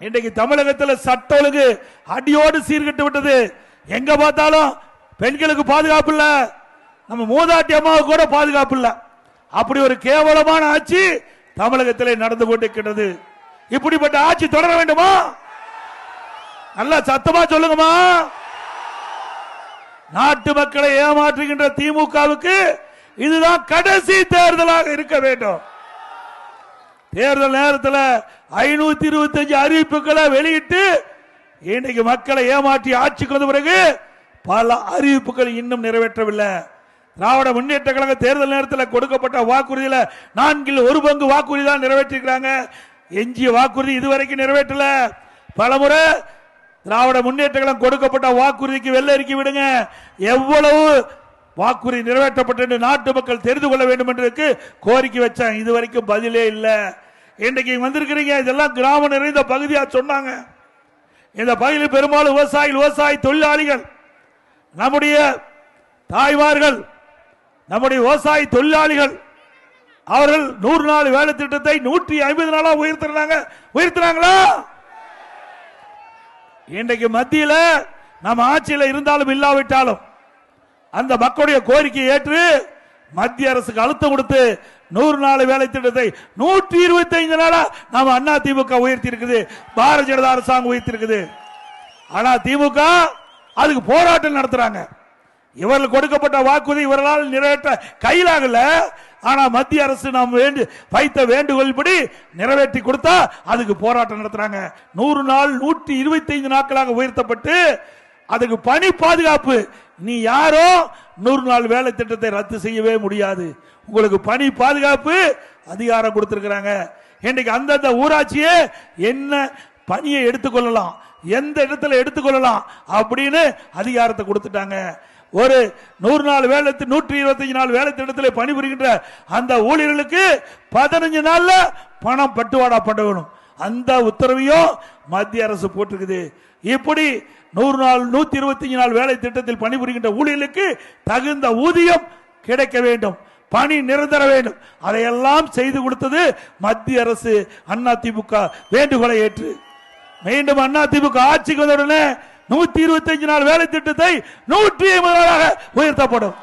இன்றைக்கு தமிழகத்தில் சட்ட ஒழுங்கு அடியோடு சீர்கட்டு விட்டது. எங்க பார்த்தாலும் பெண்களுக்கு பாதுகாப்பு இல்ல, நம்ம மூதாட்டி அம்மாவுக்கு கூட பாதுகாப்பு இல்ல. அப்படி ஒரு கேவலமான ஆட்சி தமிழகத்தில் நடந்து கொண்டிருக்கிறது. இப்படிப்பட்ட ஆட்சி தொடர வேண்டுமா? நல்ல சத்தமா சொல்லுங்கம்மா. நாட்டு மக்களை ஏமாற்றுகின்ற திமுகவுக்கு இதுதான் கடைசி தேர்தலாக இருக்க வேண்டும். தேர்தல் நேரத்தில் 525 அறிவிப்புகளை வெளியிட்டு இன்னைக்கு மக்களை ஏமாற்றி ஆட்சிக்கு வந்த பிறகு பல அறிவிப்புகள் இன்னும் நிறைவேற்றவில்லை. திராவிட முன்னேற்ற கழக தேர்தல் நேரத்தில் கொடுக்கப்பட்ட வாக்குறுதியில 4/1 பங்கு வாக்குறுதி தான் நிறைவேற்றிருக்காங்க. எஞ்சிய வாக்குறுதி இதுவரைக்கும் நிறைவேற்றல. பலமுறை திராவிட முன்னேற்ற கழகம் கொடுக்கப்பட்ட வாக்குறுதிக்கு வெள்ளை அறிக்கை விடுங்க, எவ்வளவு வாக்குறுதி நிறைவேற்றப்பட்டு நாட்டு மக்கள் தெரிந்து கொள்ள வேண்டும் என்று கோரிக்கை வச்சாங்க. இதுவரைக்கும் பதிலே இல்லை. இன்றைக்கு வந்திருக்கிறீங்க, இதெல்லாம் கிராமம் நிறைந்த பகுதியா சொன்னாங்க. இந்த பகுதியில் பெரும்பாலும் விவசாய தொழிலாளிகள், நம்முடைய தாய்மார்கள், நம்முடைய விவசாய தொழிலாளிகள் அவர்கள் 100 நாள் வேலை திட்டத்தை 150 நாளா உயர்த்தினாங்களா? இன்றைக்கு மத்தியில் நம்ம ஆட்சியில் இருந்தாலும் இல்லாவிட்டாலும் அந்த மக்களுடைய கோரிக்கையை ஏற்று மத்திய அரசுக்கு அழுத்தம் கொடுத்து 100 நாள் வேலை திட்டத்தை 125 நாளா நாம அண்ணா திமுக உயர்த்தி இருக்குது, பாரதிய ஜனதா அரசாங்கம் உயர்த்தி இருக்குது. ஆனா திமுக அதுக்கு போராட்டம் நடத்துறாங்க. இவர்கள் கொடுக்கப்பட்ட வாக்குறுதி இவர்களால் நிறைவேற்ற கையிலாகல. ஆனா மத்திய அரசு நாம் வைத்த வேண்டுகோள்படி நிறைவேற்றி கொடுத்தா அதுக்கு போராட்டம் நடத்துறாங்க. 100 நாள் 125 நாட்களாக உயர்த்தப்பட்டு அதுக்கு பணி பாதுகாப்பு. நீ யாரோ 100 நாள் வேலை திட்டத்தை ரத்து செய்யவே முடியாது. உங்களுக்கு பணி பாதுகாப்பு அதிகாரம் கொடுத்திருக்கிறாங்க. இன்றைக்கு அந்தந்த ஊராட்சியே என்ன பணியை எடுத்துக்கொள்ளலாம், எந்த இடத்துல எடுத்துக்கொள்ளலாம் அப்படின்னு அதிகாரத்தை கொடுத்துட்டாங்க. ஒரு 100 நாள் வேலை 125 நாள் வேலை திட்டத்தில் பணிபுரிகின்ற அந்த ஊழியர்களுக்கு 15 நாள்ல பணம் பட்டுவாடா பண்ணணும். அந்த உத்தரவையும் மத்திய அரசு போட்டிருக்குது. இப்படி 100 நாள் 125 நாள் வேலை திட்டத்தில் பணிபுரிகின்ற ஊழியர்களுக்கு தகுந்த ஊதியம் கிடைக்க வேண்டும், பணி நிரந்தர வேண்டும். அதையெல்லாம் செய்து கொடுத்தது மத்திய அரசு. அண்ணா திமுக வேண்டுகோளை ஏற்று மீண்டும் அண்ணா திமுக ஆட்சிக்கு வந்த உடனே 125 நாள் வேலை திட்டத்தை 150 நாளாக உயர்த்தப்படும்.